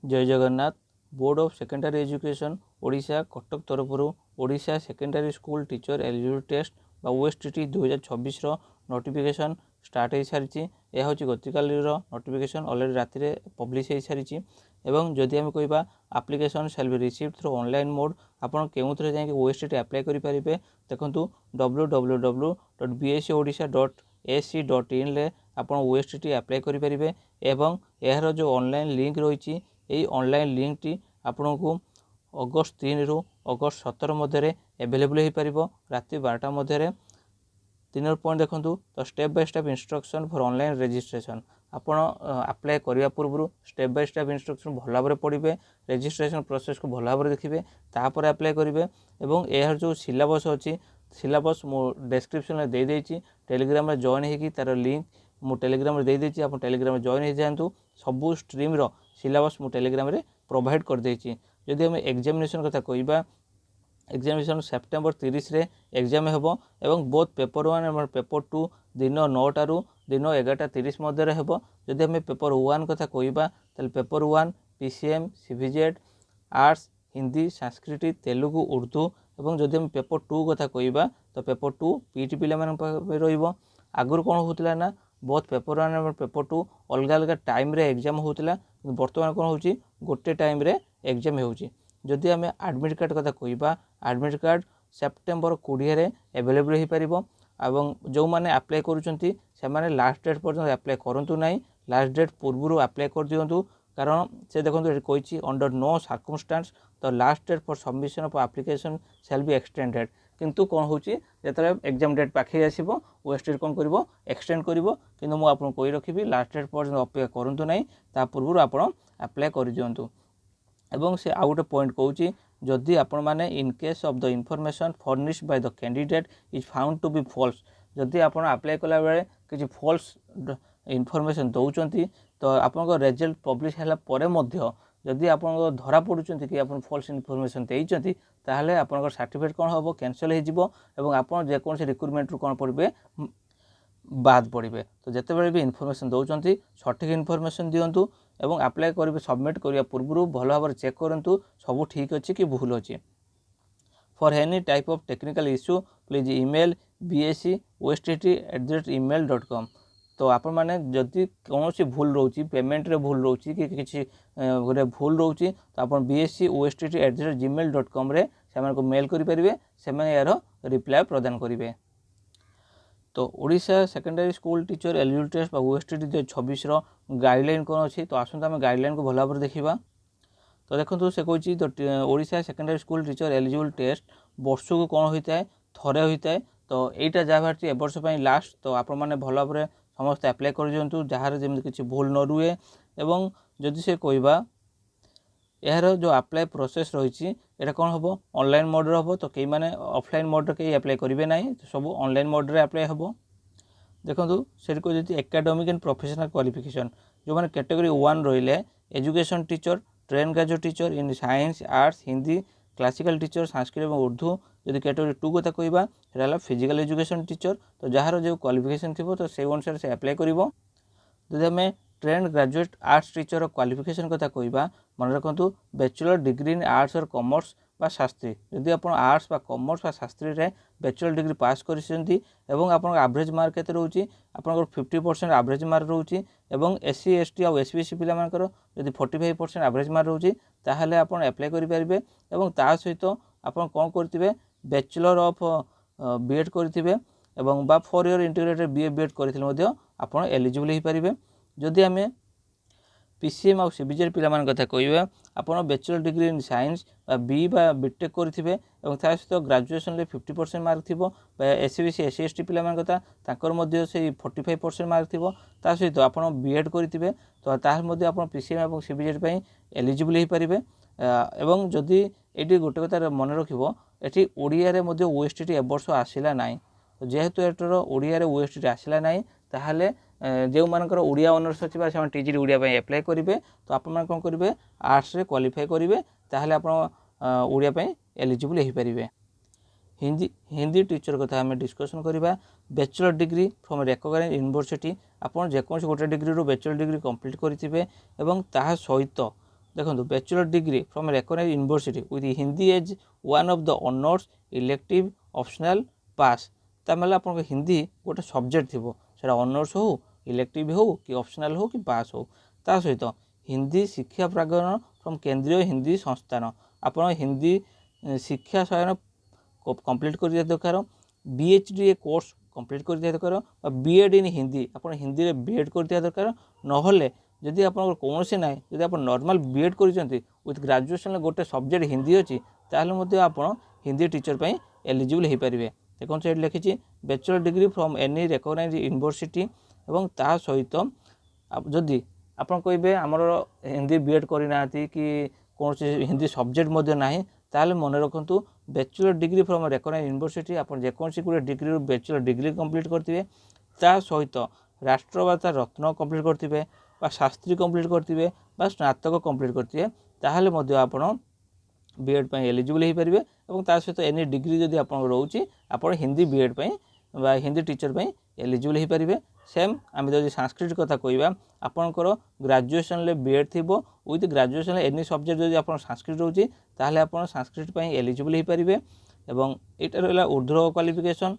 जय Jagannath. Board of secondary education Odisha Cuttack तरफ Odisha secondary school teacher eligibility test OSTT 2026 notification start हो सारी। यह हूँ गतकाल नोटिफिकेशन अलरेडी राति पब्लिश हो सारी। एवं जदि आम कह application shall be received through online mode आपड़ के जाकि ओएसटीटी अप्लाई करेंगे देखूँ www.bscodisha.ac.in रे आप ओएसटीटी अप्लाई करेंगे। एवं यार जो ऑनलाइन लिंक रही यही ऑनलाइन लिंक टी आपन को अगस्त 3 रु अगस्त 17 मध्य एवेलेबल हो पार राति 12टा मध्य। 3 पॉइंट देखूँ तो step by step instruction for online registration आपड़ अप्लाई करने पूर्व स्टेप बाय स्टेप इंस्ट्रक्शन भल भाव पढ़े रजिस्ट्रेशन प्रोसेस को भल भाव देखिए तापर अप्लाई करेंगे। और यार जो सिलेबस अच्छी सिलेबस मु डिस्क्रिप्शन में देदेई टेलीग्राम जॉइन होगी तार लिंक मु टेलीग्राम देदेई आप टेलीग्राम जॉइन हो जातु सबू स्ट्रीम रो सिलेबस मु टेलीग्राम रे प्रोवाइड कर देछि। जदि आम एग्जामिनेशन कथा कहबा एग्जामिनेशन सेप्टेम्बर 30 रे एग्जाम हेबो एवं बोथ पेपर 1 और पेपर 2 दिन 9टा रु दिन 11:30 मध्य हेबो। जदि आम पेपर 1 कथा कहबा ताले paper 1 PCM CBZ arts Hindi Sanskrit Telugu Urdu एवं जदि आम पेपर 2 कथा कहबा तो पेपर 2 पीटी पिला मान रहिबो। आगुर कौन होतिला ना बोथ पेपर 1 और पेपर 2 अलग अलग टाइम रे एग्जाम होतिला बर्तमान कौन होची गोटे टाइम रे एग्जाम होची। जदि आम एडमिट कार्ड कथा कहबा एडमिट कार्ड सेप्टेम्बर 20 रे अवेलेबल हो पारिबो। एवं जो मैंने अप्लाई करूछंती से माने लास्ट डेट पर्यंत अप्लाई करंतु नाही लास्ट डेट पूर्व अप्लाई कर दियंतु कारण से देखो कही अंडर नो सर्कमस्टांस तो last date for submission of application shall be extended किंतु कौन होची जेतले एग्जाम डेट पाखे आसीबो ओएसटी कौन करिवो एक्सटेंड करिवो किंतु मु आपन कहि रखिबी लास्ट डेट पर्यंत अपेक्षा करंतु नाही ता पूर्व आपण अप्लाई कर दियंतु। एवं से आउ गोटे पॉइंट कहूँ जदि आपण मैंने in case of the information furnished by the candidate is found to be false जदि आपण अप्लाई कला बेले किसी फॉल्स इनफॉरमेशन दौरान तो आपन रिजल्ट पब्लिश है जदि आप धरा पड़ुं कि आप फॉल्स इनफॉरमेशन देते ताहले आपन सर्टिफिकेट कौन हम कैंसल हो आपन जेकोसी रिक्रुटमेंट कौन पड़े बाद पड़े। तो जितेबाला भी इनफॉरमेशन दौरान सठिक इनफॉरमेशन दिंतु एवं अप्लाई करेंगे सबमिट करने पूर्व भल भाव चेक करूँ सब ठीक अच्छे कि भूल अच्छी। For any type of technical issue please email bscostt@email.com। तो आपण मैंने जदि कौन सी भूल रोचे पेमेंट रे भूल रोचे कि किसी गोटे भूल रोचे तो आप bscostt@gmail.com रे से मेल करेंगे से यार रिप्लाई प्रदान करेंगे। तो Odisha secondary school teacher eligibility test OSTT 2026 guideline कौन अच्छी तो आसता आम गाइडलाइन को भल भाव देखा। तो देखो से कही तो Odisha secondary school teacher eligible test वर्ष को कौन होता है थरे होता है। तो यहाँ जहाँ बाहर एबर्ष लास्ट तो आपण मैंने भल भाव समस्त अप्लाई कर दिंतु जार जमी किसी भूल न रुए। एवं जदि से कहबा यार जो अप्लाई प्रोसेस रही है कौन हम ऑनलाइन मोड हम तो कई माने ऑफलाइन मोड कहीं अप्लाई करेंगे ना तो सब ऑनलाइन मोड रे अप्लाई हम। देखो से कहते एकेडमिक एंड प्रोफेशनल क्वालिफिकेशन जो मैंने कैटेगरी 1 रही education teacher train graduate teacher in science arts Hindi classical teacher Sanskrit और उर्दू। जदि कैटेगरी 2 कथा कहबा फिजिकल एजुकेशन टीचर तो जार जो क्वालिफिकेशन थी तो से अनुसार से अप्लाई कर। जदि आम train graduate arts teacher qualification कथा कहबा मन रखु बैचलर डिग्री इन आर्ट्स और कॉमर्स बा शास्त्री जदि आप आर्ट्स बा कॉमर्स बा शास्त्री रे बैचलर डिग्री पास करछंती एवं आपन एवरेज मार्क केते रहउची आपन 50% एवरेज मार्क रहउची एवं एससी एसटी और एसबीसी पिला मानकर जदि 45% एवरेज मार्क रहउची ताहले आपन अप्लाई करि परिबे। एवं ता सहित आपन कोन करथिबे बैचलर ऑफ बीएड करथिबे एवं बा 4 ईयर इंटीग्रेटेड बीए बीएड करथिले मध्ये आपन एलिजिबल हो पारिबे। जदि आमे पीसीएम और सीबीजेड पिला मान कथा कहबा आपन bachelor degree in science B बा बीटेक करथिबे एवं ता सहित ग्रेजुएशन ले 50% मार्क थिबो एससीबीसी एससी एसटी पिला मान कथा ताकर मध्ये से 45% मार्क थिबो ता सहित आपन बीएड करथिबे तो तार मध्ये आपन पीसीएम और सीबीजेड पई एलिजिबल हो पारिबे। एवं जदि एटी गोटे कथा मन रखिबो एटी ओडिया रे मध्ये ओएसटीटी एबर्ष आसिला नाही तो जेहेतु एटर ओडिया रे ओएसटीटी आसिला नाही ताहाले जो मानकर ओडिया ऑनर्स अच्छी से टीजी ओडिया अप्लाई करेंगे तो आप कौन करेंगे आर्ट्स रे क्वालिफाई करेंगे ताहले आप ओडिया एलिजिबल हो पारे। हिंदी हिंदी टीचर कथा आम डिस्कसन करवा bachelor degree from recognised university आपन जेकोसी गोटे डिग्री रो बैचलर डिग्री कंप्लीट करेंगे एवं ताहा सहित देखो bachelor degree from recognised university with Hindi as one of the honours elective optional pass तामेले आपन हिंदी गोटे सब्जेक्ट थी से ऑनर्स हो इलेक्टिव हो कि ऑप्शनल हो कि पास हो ता सहित हिंदी शिक्षा प्रांगण फ्रॉम केंद्रीय हिंदी संस्थान आप हिंदी शिक्षा सयन कंप्लीट कर दरकार बीएचडी कोर्स कंप्लीट कर दरकार बीएड इन हिंदी आप हिंदी बीएड कर दरकार नहले जदि आप कौन ना जब आप नॉर्मल बीएड कर विथ ग्रेजुएशन गोटे सब्जेक्ट हिंदी अच्छी ताहले आप हिंदी टीचर पर एलिजिबल हो पारे। देखो ये लिखी bachelor degree from any recognised university एवं ता सहित जदि आप कहे आमर हिंदी बीएड करना कि कौन हिंदी सब्जेक्ट ना ताहले मन रखु bachelor degree from recognised university आप जेकोसी गोटे डिग्री बैचलर डिग्री कंप्लीट करते ता सहित राष्ट्रभाषा रत्न कंप्लीट करते शास्त्री कंप्लीट करते स्नातक कंप्लीट करते ताहले आपण बीएड एलिजिबल हो पारे और ता सहित एनी डिग्री जदि आप रोचे आप हिंदी बीएड बा हिंदी टीचर पर एलिजिबल हो पारे। सेम आम जब संस्कृत कथा कहवा आपंकर ग्रेजुएशन बीएड थी विथ ग्रेजुएशन एनी सब्जेक्ट जब आप संस्कृत रोचे ताहले आप संस्कृत एलिजिबल हो पारे और यहाँ रहा ऊर्ध्व क्वालिफिकेशन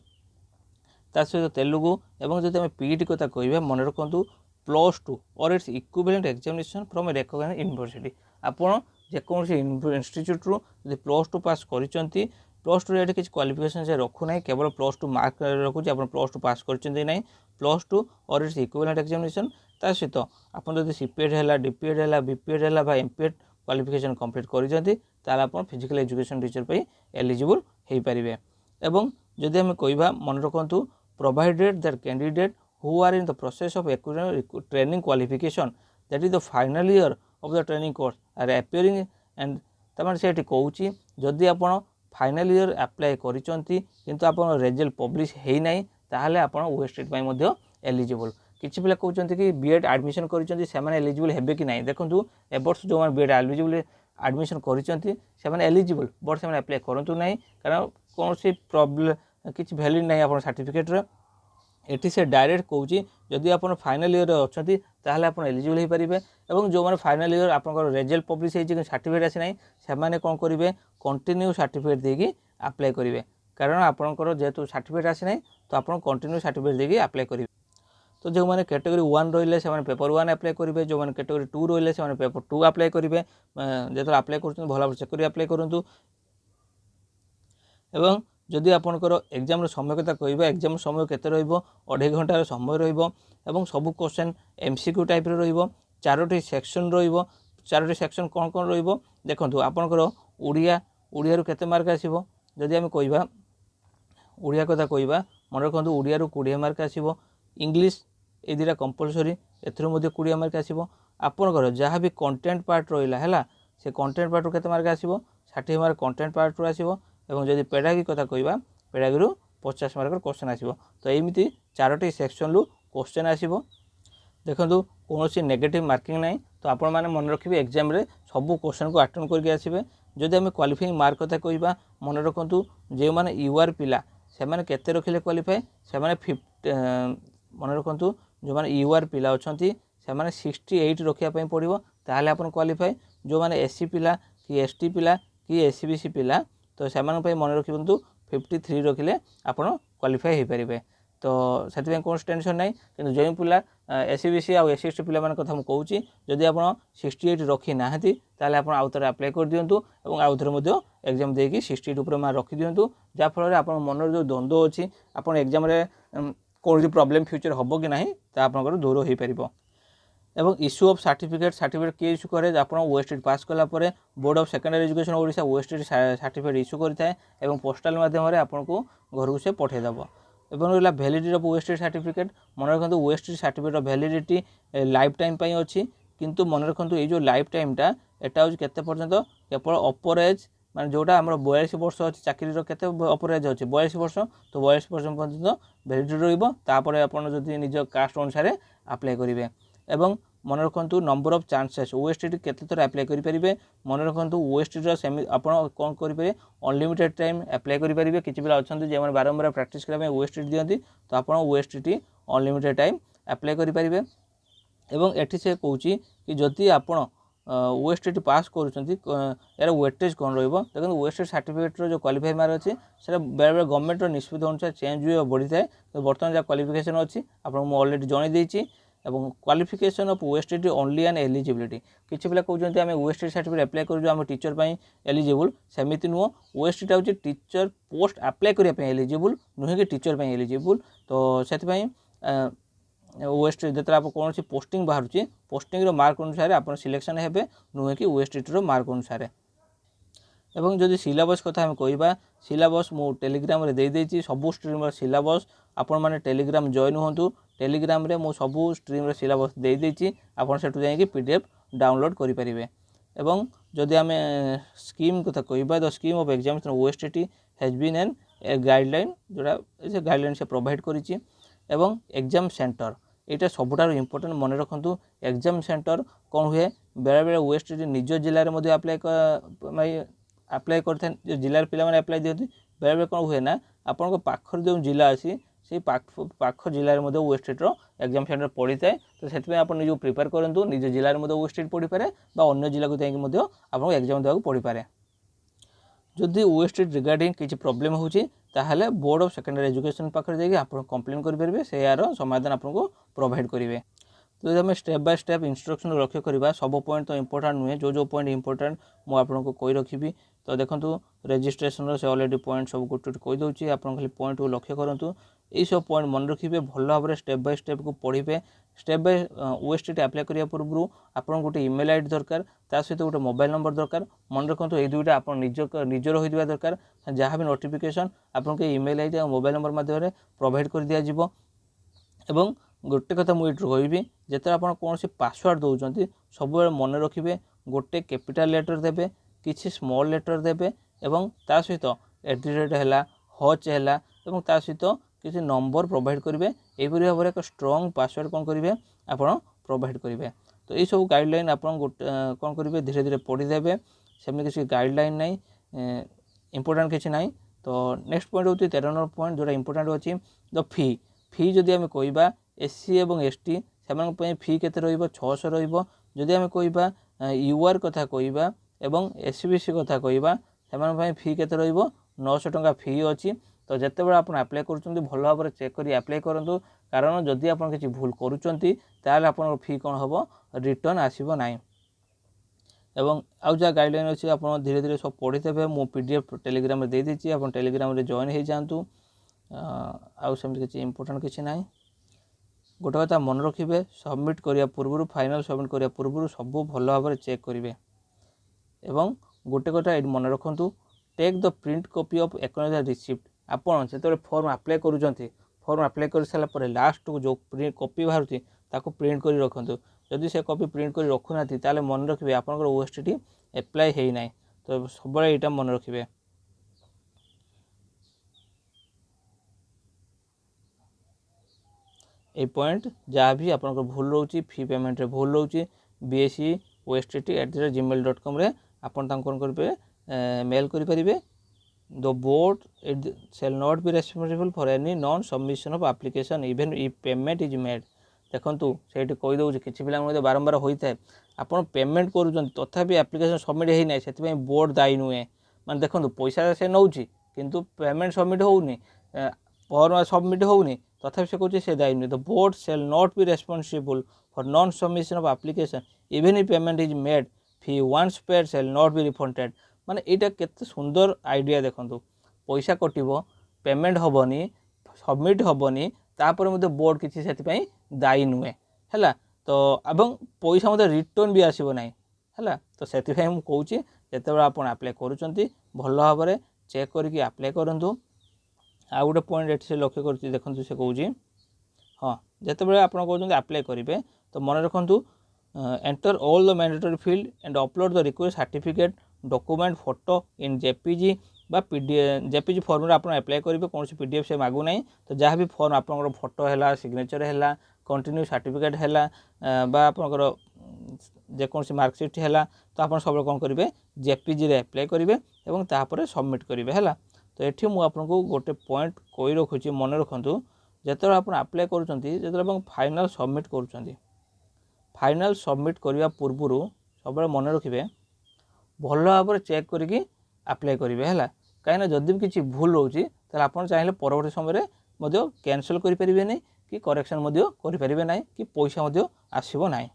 ता सहित तेलुगु और जब आम पीईटी कथा कहवा मन रखु +2 और it's equivalent examination from recognised university आपड़ जेकोसी इंस्टीट्यूट रू +2 पास करिसेंती +2 रे किसी क्वालिफिकेशन से रखु ना केवल +2 मार्क रखुच्छे आप +2 पास करछंती ना +2 और इट्स इक्विवेलेंट एग्जामिनेशन ता सहित आप जब सीपीएड है डीपीएड है बीपीएड है एमपीएड क्वालिफिकेशन कंप्लीट करिसेंती ताले आप फिजिकल एजुकेशन टीचर पे एलिजिबल हो पारे। एवं जदि आम कहवा मन रखु provided that candidate who are in the process of acquiring training qualification that is the final year of the training course are appearing and तमाम से कहूँ जदि आप फाइनाल इयर अप्लाई करिसेंती किंतु आप रिजल्ट पब्लिश है ना ताहले आप ओएसटी एलिजिबल किसी पिला कहते कि बीएड एडमिशन करिसेंती से एलिजिबल हेबे कि नहीं देखो ए वर्ष जो बीएड एलिजिबल एडमिशन करिसेंती से एलिजिबल बट से अप्लाई करंतु नहीं कारण कौन सी प्रॉब्लम किसी वैल्यू नहीं आप सर्टिफिकेट एटी से डायरेक्ट कहूँ जदि आप फाइनाल इयर अच्छा ताहले आप एलिजिबल हो पारे और जो मैंने फाइनाल इयर आप रिजल्ट पब्लिश हो सर्टिफिकेट आसी ना से कौन करेंगे कंटिन्यू सर्टिफिकेट देकी अप्लाई करेंगे कारण आपंकर जेहेतु सर्टिफिकेट आसी ना तो आप कंटिन्यू सर्टिफिकेट देकी अप्लाई करेंगे। तो जो मैंने कैटेगरी 1 रही से पेपर 1 अप्लाई करेंगे जो मैंने कैटेगरी 2 रही से पेपर 2 अप्लाई करेंगे जो अप्लाई कर भल चेक कर अप्लाई करूँ एवं जदि आपंकर एग्जाम समय कथा कहवा एग्जाम समय केते रहिबो 2.5 घंटार समय रहिबो एवं सबू क्वेश्चन एमसीक्यू टाइप रे रहिबो 4टी सेक्शन रहिबो 4टी सेक्शन कौन कौन रहिबो देखंतु आपनकर ओडिया रु केते मार्क आसीबो जदि हम कहवा ओडिया कथा कहवा मन रखंतु ओडिया रु 20 मार्क आसीबो इंग्लिश ए दिरा कंपलसरी एथरो मध्ये 20 मार्क आसीबो आपनकर जहाँ भी कंटेंट पार्ट रहिला हैला से कंटेंट पार्ट रु केते मार्क आसीबो 60 मार्क कंटेंट पार्ट रु आसीबो एवं जदि पेडागी कथा कहवा पेडागी रु 50 मार्क क्वेश्चन आसीबो तो एमिति 4टी सेक्शन रु क्वेश्चन आसीबो देखंतु कौन नेगेटिव मार्किंग ना तो आपण मैंने मन रखिए एग्जाम रे सबू क्वेश्चन को अटेंड करके आसबे जदि आम क्वालिफाइंग मार्क कथा कहवा मन रखु जो मैंने यूआर पिला से केते रखिले क्वालिफाई से मन रखु जो मैंने यूआर पिला अच्छा से 68 रखापी पड़ो ताहले आपन क्वालिफाई जो मैंने एससी पिला कि एसटी पिला कि एससीबीसी पिला तो से मन रखु 53 रखिले आपन क्वालिफाई हो पारे तो से कौन टेंशन ना कि जो पिला एससीबीसी आउ एससी पिला मान कथा मुझे जदि आप 68 रखी ना ताले आप आउ थे अप्लाई कर दिंतु और आउ थे एग्जाम देकी 68 उपर मार्क रखी दिंतु जहाँफल आप मन जो द्वंद्व अच्छी आप एग्जाम कौन प्रॉब्लम फ्यूचर हम कि ना तो दूर हो पार एवं इश्यू ऑफ सर्टिफिकेट किए इश्यू करे आप ओएसटी पास कलापर board of secondary education Odisha OST certificate issue करता है पोस्टाल माध्यम आपको घर को से पठेदेव एवं रहा वैलिडिटी ऑफ ओएसटी सर्टिफिकेट मन रखु OST certificate validity life time अच्छी किंतु मन रखु ये जो लाइफ टाइमटा एटा हूँ केते पर्यंत केवल अपर एज माने जोटा आम 42 वर्ष अच्छी चाकरी केते अपर एज अच्छी 42 वर्ष तो 42 वर्ष पर्यंत वैलिडिटी रहीपर आपड़ जदि निज कास्ट अनुसार अप्लाई करेंगे एवं मन रखु नंबर ऑफ चांसेस ओएसटी केते थर अप्लाई करेंगे मन रखु ओएसटी सेमी आप कौन करेंगे अनलिमिटेड टाइम अप्लाई करेंगे किसी पिला अच्छा जो बारंबार प्रैक्टिस करने ओएसटी दिखती तो आप ओएसटी अनलिमिटेड टाइम अप्लाई करेंगे एवं एटी से कहूँ कि जदि आप ओएसटीटी पास करुँच यार वेटेज कौन रखते ओएसटी सर्टिफिकेट जो क्वालिफाई मार्क अच्छे बेले बेले गवर्नमेंट निष्पत्ति अनुसार चेंज हुए बढ़ी थाए तो बर्तमान जहाँ क्वालिफिकेशन अच्छी आपको अलरेडी जनईदी এবং qualification of OSTT only and eligibility किसी पिला कहते आम ओएसटी सर्टिफिकेट अप्लाई करूँ टीचर पर एलिजिबल सेमती नुह ओएसटीटा हूँ टीचर पोस्ट अप्लाई करने एलिजिबल नुहे कि टीचर पर एलिजिबल तो से ओएसटी जो आप कौन सी पोस्टिंग बाहर पोस्टिंग मार्क अनुसार आप सिलेक्शन हे नुहे कि ओएसटी मार्क अनुसार एवं जदि सिलेबस कथा आम कह सिलेबस मु टेलीग्राम रे दे देछि सबु स्ट्रीम सिलेबस आपण माने टेलीग्राम जॉइन हुंतु टेलीग्राम रे मु सबु स्ट्रीम सिलेबस दे देछि आपण सेटु जाई कि पीडीएफ डाउनलोड करि परिबे एवं जदि आम स्कीम कथा कह the scheme of examination OSTT has been an a guideline जोड़ा से गाइडलाइन से प्रोवाइड करिछि एवं एग्जाम सेंटर यहाँ सबुठार इंपोर्टेंट मन रखु एग्जाम सेंटर कौन हुए बेले बेले ओएसटीटी निज जिले में अप्लाई कर जिलार पिला अप्लाई दिखती बेले बेले कौन हुए ना आपण पाखर जो जिला अच्छी से पाख जिले में ओएसटीटी एग्जाम सेंटर पड़ी थाए तो से आप निज प्रिपेयर करूँ निज जिले में ओएसटीटी पड़ी पारे अन्य जिला को जाकि आपको एग्जाम देवाक पड़ी पारे जदि ओएसटीटी रिगार्डिंग किसी प्रोब्लेम होची ताहले बोर्ड ऑफ सेकेंडरी एजुकेशन पाखे जाकि आप कंप्लेन करेंगे से यार समाधान आपको प्रोवाइड करेंगे तो आम स्टेप बाय स्टेप इंस्ट्रक्शन लक्ष्य करवा सब पॉइंट तो इंपोर्टेंट नुहे जो पॉइंट इंपोर्टेंट मुझे कही रखी तो देखो रजिस्ट्रेशन से अलरेडी पॉइंट सब गोटे कहीदे आप खाली पॉइंट को लक्ष्य करूँ यही सब पॉइंट मन रखिए भल भाव में स्टेप बाय स्टेप को पढ़े स्टेप बाय ओएसटीटी अप्लाई करने पूर्व आप गोटे ईमेल आईडी दरकार ता सहित गोटे मोबाइल नंबर दरकार मन रखु ये दुईटा आप निजर होता दरकार जहाँ भी नोटिफिकेशन आपको ईमेल आईडी और मोबाइल नंबर माध्यम प्रोवाइड कर दिज्व एवं गोटे कथा मुझे कहबी जिते आप कौन पासवर्ड दौरान सब मन रखिए गोटे कैपिटल लेटर देवे किसी स्मॉल लेटर देवे एवं ता सहित @ है हच है और ता सहित किसी नंबर प्रोवाइड करेंगे यहपरी भाव में एक स्ट्रंग पासवर्ड कौन करेंगे आप प्रोवाइड करेंगे तो यही सब गाइडलाइन आप कौन करेंगे धीरे धीरे पढ़ीदे सेमती किसी गाइडलाइन नहीं इंपोर्टेंट किसी ना तो नेक्स्ट पॉइंट होती 13 नंबर पॉइंट जोटा इंपोर्टेंट अच्छी द फी जदि आम कह एससी और एसटी से फी केते रहिबो 600 रहिबो जदि आम कह यूआर कथा कह एवं एसबीसी कथा कह से फी केते रहिबो 900 टंका फी अच्छी तो जिते बड़े आप अप्लाई कर भल भाव में चेक कर अप्लाई करूँ कारण जदि आप किसी भूल करुँच आप फी कौन हम रिटर्न आसब ना एवं आउ जहाँ गाइडलाइन अच्छी आप धीरे धीरे सब पढ़ीदे मु पीडीएफ टेलीग्राम दे देती आप टेलीग्राम रे जॉइन हो जातु आउ सेमती किसी इंपोर्टेंट किसी ना गोटे कथा मन रखिए सबमिट करने पूर्व फाइनल सबमिट करने पूर्व सब भल भाव में चेक करेंगे एवं गोटे कथा मन रखु take the print copy of acknowledge receipt आपड़ जो फॉर्म अप्लाई करुँच फॉर्म अप्लाई कर सारापर लास्ट को जो कॉपी बाहर ताको प्रिंट कर रखुद जदि से कॉपी प्रिंट कर रखुना ताले मन रखिए आपंकर ओएसटीटी एप्लाई है ना तो सब यहाँ मन रखिए ये पॉइंट जहाँ भी आप भूल रोचे फी पेमेंट रे भूल रोचे BSc OSTT@gmail.com आपन कौन करेंगे मेल करेंगे the board it shall not be responsible for any non submission of application even if payment is made देखूँ से कहीदे किसी पिला बारंबार होता है आप पेमेंट करूँ तथापि एप्लिकेशन सबमिट होना से बोर्ड दायी नुहे माने देखो पैसा से नौ किंतु पेमेंट सबमिट होनी फॉर्म सबमिट होनी तथापि से कहूँ से दायी नुहे the board shall not be responsible for non submission of application even if payment is made fee once paid shall not be refunded माने यहाँ केते सुंदर आइडिया देखो पैसा कटिबो पेमेंट हेनी सबमिट हेनी तापर बोर्ड किसी से दायी नुहे है तो एवं पैसा मतलब रिटर्न भी आसब ना है तो से कहूँ जिते बड़े आप अप्लाई करुँच भल भाव में चेक करके अप्लाई करूँ आ गोटे पॉइंट ये लक्ष्य कर देखो से कौन हाँ जिते बड़े आप कहते अप्लाई करेंगे तो मन रखु enter all the mandatory field and upload the request certificate document photo in JPG बा जेपीजी फॉर्म रे आपन अप्लाई करेंगे कौन पीडीएफ से मागू ना तो जहाँ भी फॉर्म आपंकर फोटो है सिग्नेचर है कंटिन्यू सर्टिफिकेट है आपंकर जेकोसी मार्कसीट है तो आप सब कौन करेंगे जेपीजी रे अप्लाई करेंगे और तापर सबमिट करेंगे है तो ये मुझे गोटे पॉइंट कही रखुच्छी मन रखु जिते आप अप्लाई करुँच फाइनाल सबमिट करुँच फाइनाल सबमिट करने पूर्व ସବୁବେଳେ ମନେ ରଖିବେ ଭଲ ଭାବରେ ଚେକ୍ କରିକି ଆପ୍ଲାଏ କରିବେ ହେଲା। କାହିଁକିନା ଯଦି ବି କିଛି ଭୁଲ ରହୁଛି ତାହେଲେ ଆପଣ ଚାହିଁଲେ ପରବର୍ତ୍ତୀ ସମୟରେ ମଧ୍ୟ କ୍ୟାନସଲ୍ କରିପାରିବେ ନାହିଁ କି କରେକ୍ସନ୍ ମଧ୍ୟ କରିପାରିବେ ନାହିଁ କି ପଇସା ମଧ୍ୟ ଆସିବ ନାହିଁ।